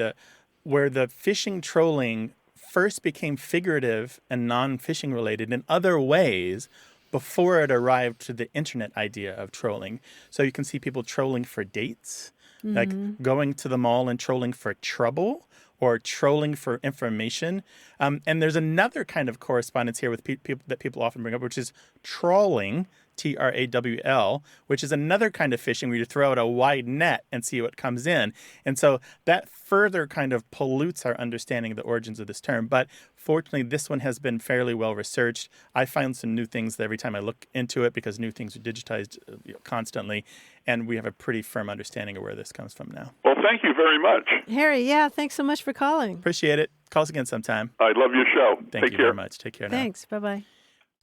where the phishing trolling first became figurative and non-phishing related in other ways before it arrived to the internet idea of trolling. So you can see people trolling for dates, like going to the mall and trolling for trouble or trolling for information. And there's another kind of correspondence here with people that people often bring up, which is trawling, T-R-A-W-L, which is another kind of fishing where you throw out a wide net and see what comes in. And so that further kind of pollutes our understanding of the origins of this term. But fortunately, this one has been fairly well researched. I find some new things every time I look into it because new things are digitized constantly. And we have a pretty firm understanding of where this comes from now. Well, thank you very much. Harry, thanks so much for calling. Appreciate it. Call us again sometime. I love your show. Thank you very much. Take care now. Thanks. Bye-bye.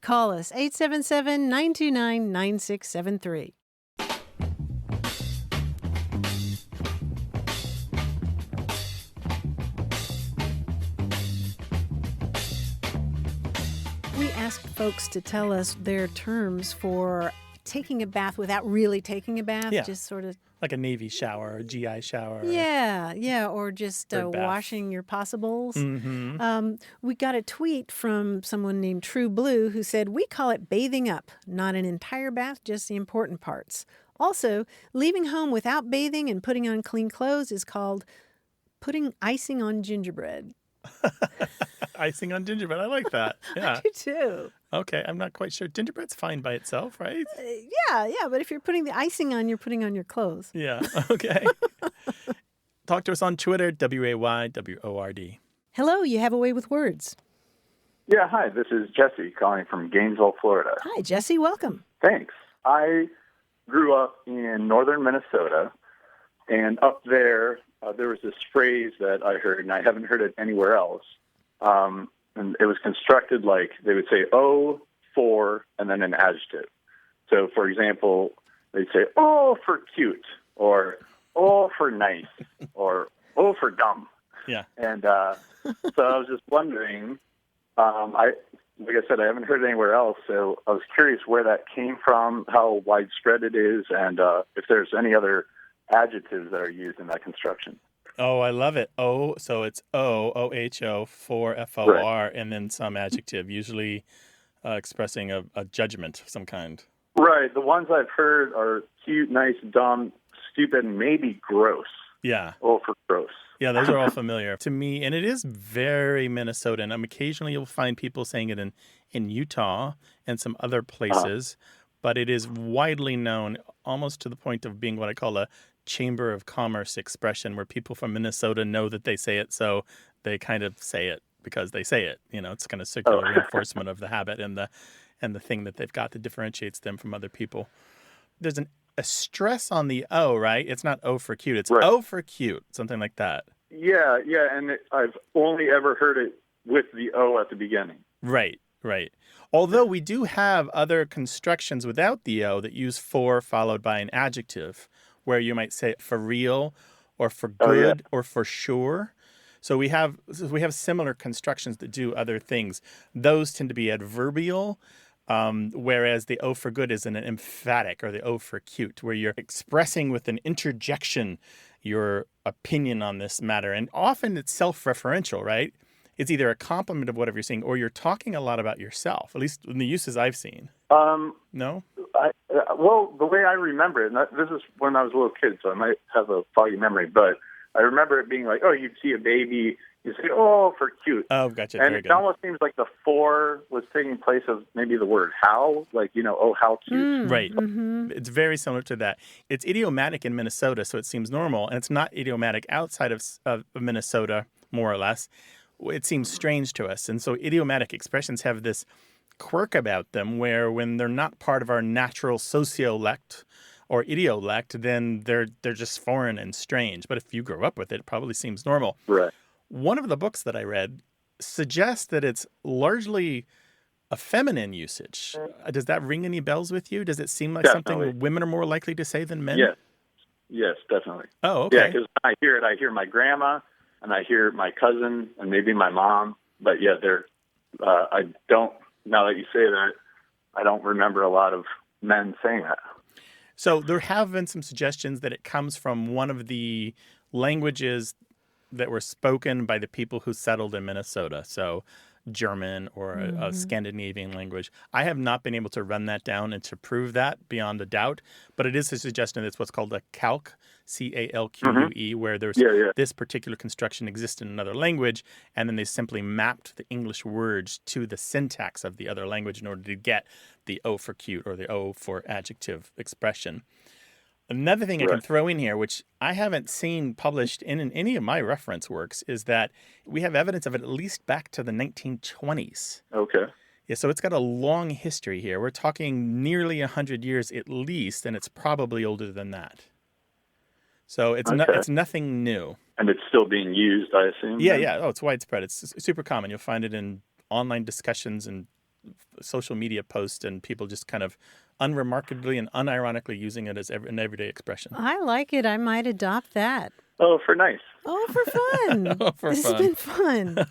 Call us, 877-929-9673. We asked folks to tell us their terms for taking a bath without really taking a bath, just sort of like a Navy shower or a GI shower. Or just washing your possibles. We got a tweet from someone named True Blue who said, "We call it bathing up, not an entire bath, just the important parts. Also, leaving home without bathing and putting on clean clothes is called putting icing on gingerbread." Icing on gingerbread. I like that. Yeah. I do too. Okay, I'm not quite sure. Gingerbread's fine by itself, right? Yeah, but if you're putting the icing on, you're putting on your clothes. Yeah, okay. Talk to us on Twitter, WAYWORD. Hello, you have a way with words. Yeah, hi, this is Jesse calling from Gainesville, Florida. Hi, Jesse, welcome. Thanks. I grew up in northern Minnesota, and up there, there was this phrase that I heard, and I haven't heard it anywhere else. And it was constructed like they would say, "oh, for," and then an adjective. So, for example, they'd say, "oh, for cute," or "oh, for nice," or "oh, for dumb." Yeah. And so I was just wondering, like I said, I haven't heard it anywhere else, so I was curious where that came from, how widespread it is, and if there's any other adjectives that are used in that construction. Oh, I love it. Oh, so it's O-H-O, for F-O-R, right. And then some adjective, usually expressing a judgment of some kind. Right. The ones I've heard are cute, nice, dumb, stupid, and maybe gross. Yeah. Oh, for gross. Yeah, those are all familiar to me, and it is very Minnesotan. Occasionally you'll find people saying it in Utah and some other places, but it is widely known, almost to the point of being what I call a Chamber of Commerce expression, where people from Minnesota know that they say it, so they kind of say it because they say it. You know, it's kind of circular reinforcement of the habit and the thing that they've got that differentiates them from other people. There's a stress on the O, right? It's not O for cute. It's O for cute, something like that. Yeah, and I've only ever heard it with the O at the beginning. Right. Although we do have other constructions without the O that use for followed by an adjective. where you might say for real or for good or for sure. So we have similar constructions that do other things. Those tend to be adverbial, whereas the O for good is an emphatic, or the O for cute, where you're expressing with an interjection your opinion on this matter. And often it's self-referential, right? It's either a compliment of whatever you're saying, or you're talking a lot about yourself, at least in the uses I've seen. No? Well, the way I remember it, and this is when I was a little kid, so I might have a foggy memory, but I remember it being like, oh, you'd see a baby, you say, oh, for cute. Oh, gotcha. And Very it good. almost seems like the for was taking place of maybe the word how, like, oh, how cute. Right. It's very similar to that. It's idiomatic in Minnesota, so it seems normal, and it's not idiomatic outside of Minnesota, more or less. It seems strange to us. And so idiomatic expressions have this quirk about them where when they're not part of our natural sociolect or idiolect, then they're just foreign and strange. But if you grow up with it, it probably seems normal. Right. One of the books that I read suggests that it's largely a feminine usage. Does that ring any bells with you? Does it seem like something women are more likely to say than men? Yes, definitely. Oh, okay. Yeah, because when I hear it, I hear my grandma, and I hear my cousin, and maybe my mom. But yeah, I don't, now that you say that, I don't remember a lot of men saying that. So there have been some suggestions that it comes from one of the languages that were spoken by the people who settled in Minnesota. So German or a Scandinavian language. I have not been able to run that down and to prove that beyond a doubt, but it is a suggestion that's what's called a calque, C-A-L-Q-U-E, where there's this particular construction exists in another language, and then they simply mapped the English words to the syntax of the other language in order to get the O for cute or the O for adjective expression. Another thing I can throw in here, which I haven't seen published in any of my reference works, is that we have evidence of it at least back to the 1920s. Okay. Yeah, so it's got a long history here. We're talking nearly 100 years at least, and it's probably older than that. So it's nothing new. And it's still being used, I assume? Yeah. Oh, it's widespread. It's super common. You'll find it in online discussions and social media posts, and people just kind of unremarkably and unironically using it as an everyday expression. I like it. I might adopt that. Oh, for nice. Oh, for fun. This has been fun.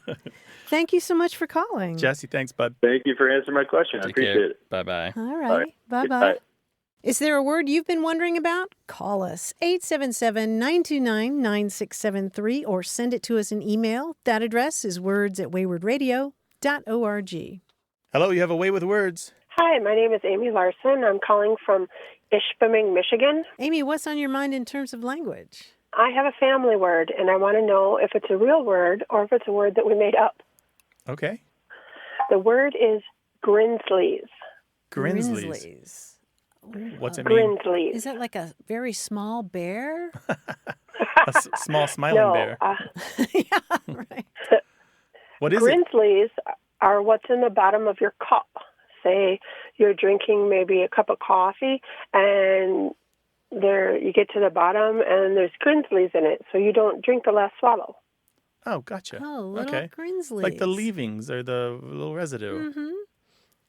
Thank you so much for calling. Jesse, thanks, bud. Than't you for answering my question. I appreciate it. Bye-bye. All right. Bye-bye. Is there a word you've been wondering about? Call us, 877-929-9673, or send it to us in email. That address is words@waywardradio.org. Hello, you have a way with words. Hi, my name is Amy Larson. I'm calling from Ishpeming, Michigan. Amy, what's on your mind in terms of language? I have a family word, and I want to know if it's a real word or if it's a word that we made up. Okay. The word is grinslies. Grinslies. What's it mean? Grinslies. Is that like a very small bear? A small smiling bear. Yeah, right. What is Grinslies are what's in the bottom of your cup. Say you're drinking maybe a cup of coffee, and there you get to the bottom, and there's grinslies in it, so you don't drink the last swallow. Oh, gotcha. Oh, little grinslies. Like the leavings or the little residue. Mm-hmm.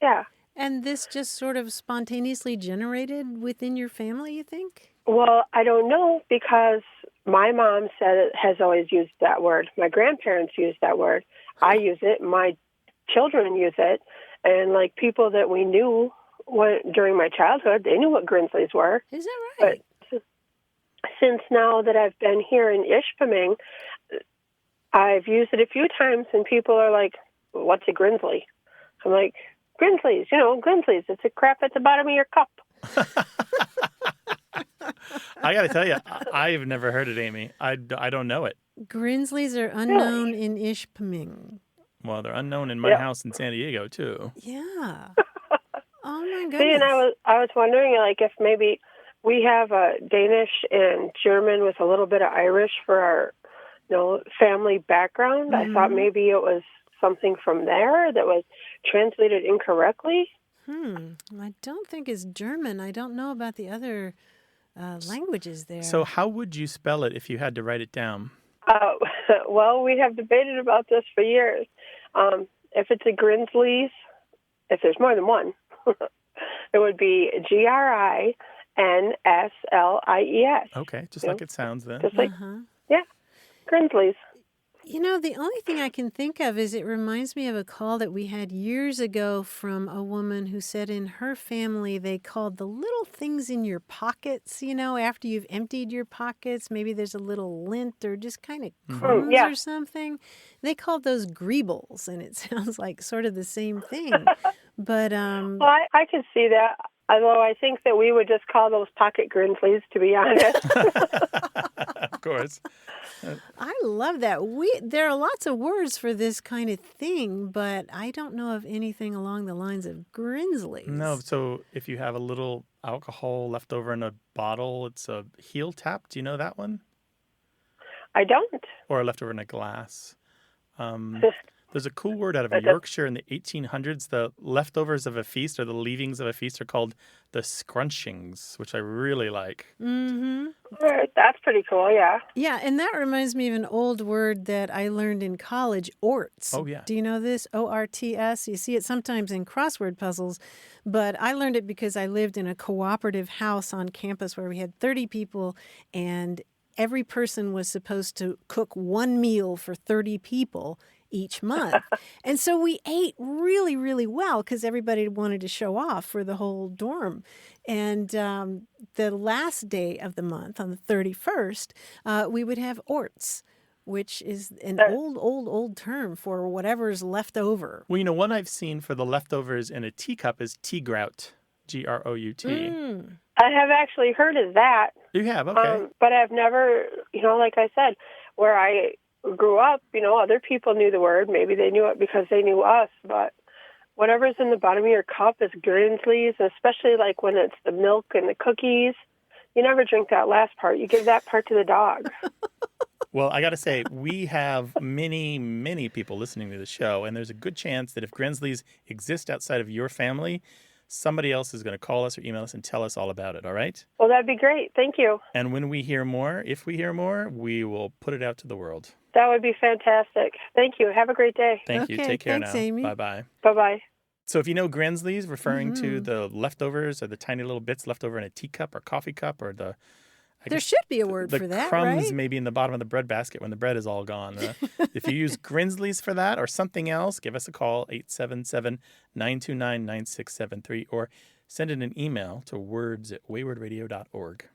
Yeah. And this just sort of spontaneously generated within your family, you think? Well, I don't know, because my mom has always used that word. My grandparents used that word. I use it. My children use it. And like people that we knew during my childhood, they knew what grinslies were. Is that right? But since now that I've been here in Ishpeming, I've used it a few times, and people are like, what's a grinsly? I'm like, grinslies, grinslies. It's a crap at the bottom of your cup. I got to tell you, I've never heard it, Amy. I don't know it. Grinslies are unknown in Ishpeming. Well, they're unknown in my house in San Diego, too. Yeah. Oh, my goodness. See, and I was wondering, like, if maybe we have a Danish and German with a little bit of Irish for our, family background. I thought maybe it was something from there that was translated incorrectly. I don't think it's German. I don't know about the other languages there. So how would you spell it if you had to write it down? Well, we have debated about this for years. If it's a grinslies, if there's more than one, it would be Grinslies, Okay, just like it sounds then. Just like, yeah, grinslies. You know, the only thing I can think of is it reminds me of a call that we had years ago from a woman who said in her family they called the little things in your pockets, you know, after you've emptied your pockets, maybe there's a little lint or just kind of crumbs or something. They called those greebles, and it sounds like sort of the same thing. But well, I could see that. Although I think that we would just call those pocket grinslies, to be honest. Of course. I love that. There are lots of words for this kind of thing, but I don't know of anything along the lines of grinslies. No, so if you have a little alcohol left over in a bottle, it's a heel tap. Do you know that one? I don't. Or left over in a glass. There's a cool word out of Yorkshire in the 1800s. The leftovers of a feast or the leavings of a feast are called the scrunchings, which I really like. Mm-hmm. That's pretty cool, yeah. Yeah, and that reminds me of an old word that I learned in college, orts. Oh, yeah. Do you know this? O-R-T-S. You see it sometimes in crossword puzzles, but I learned it because I lived in a cooperative house on campus where we had 30 people, and every person was supposed to cook one meal for 30 people each month. And so we ate really, really well because everybody wanted to show off for the whole dorm. And the last day of the month, on the 31st, we would have orts, which is an old term for whatever's left over. Well, you know, one I've seen for the leftovers in a teacup is tea grout, G-R-O-U-T. I have actually heard of that. You have, okay. But I've never, you know, like I said, where I grew up, you know, other people knew the word. Maybe they knew it because they knew us, but whatever's in the bottom of your cup is grinslies, especially like when it's the milk and the cookies. You never drink that last part. You give that part to the dog. Well, I got to say, we have many, many people listening to the show, and there's a good chance that if grinslies exist outside of your family, somebody else is going to call us or email us and tell us all about it, all right? Well, that'd be great. Thank you. And when we hear more, if we hear more, we will put it out to the world. That would be fantastic. Thank you. Have a great day. Thank you. Take care thanks, now. Amy. Bye-bye. Bye-bye. So if you know grinslies, referring to the leftovers or the tiny little bits left over in a teacup or coffee cup or the... There should be a word for that, right? The crumbs maybe in the bottom of the bread basket when the bread is all gone. If you use grinslies for that or something else, give us a call, 877-929-9673, or send in an email to words@waywardradio.org.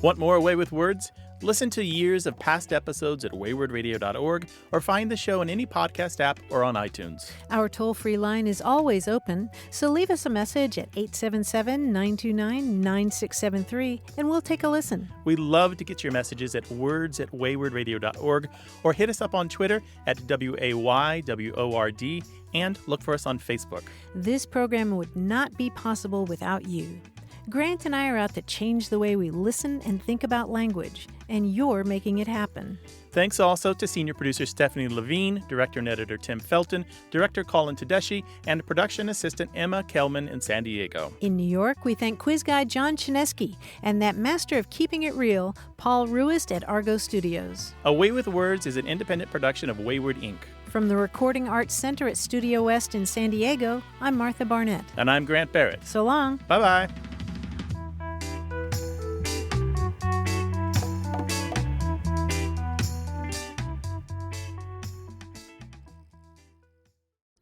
Want more Way with Words? Listen to years of past episodes at waywardradio.org or find the show in any podcast app or on iTunes. Our toll-free line is always open, so leave us a message at 877-929-9673 and we'll take a listen. We love to get your messages at words@waywardradio.org or hit us up on Twitter at WAYWORD and look for us on Facebook. This program would not be possible without you. Grant and I are out to change the way we listen and think about language, and you're making it happen. Thanks also to senior producer Stephanie Levine, director and editor Tim Felton, director Colin Tedeschi, and production assistant Emma Kelman in San Diego. In New York, we thank quiz guy John Chinesky and that master of keeping it real, Paul Ruist at Argo Studios. A Way with Words is an independent production of Wayward Inc. From the Recording Arts Center at Studio West in San Diego, I'm Martha Barnett. And I'm Grant Barrett. So long. Bye-bye.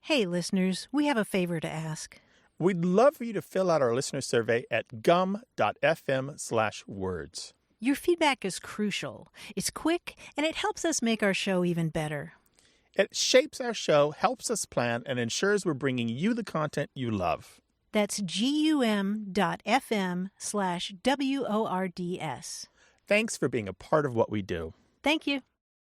Hey, listeners, we have a favor to ask. We'd love for you to fill out our listener survey at gum.fm/words. Your feedback is crucial. It's quick, and it helps us make our show even better. It shapes our show, helps us plan, and ensures we're bringing you the content you love. That's gum.fm/WORDS. Thanks for being a part of what we do. Thank you.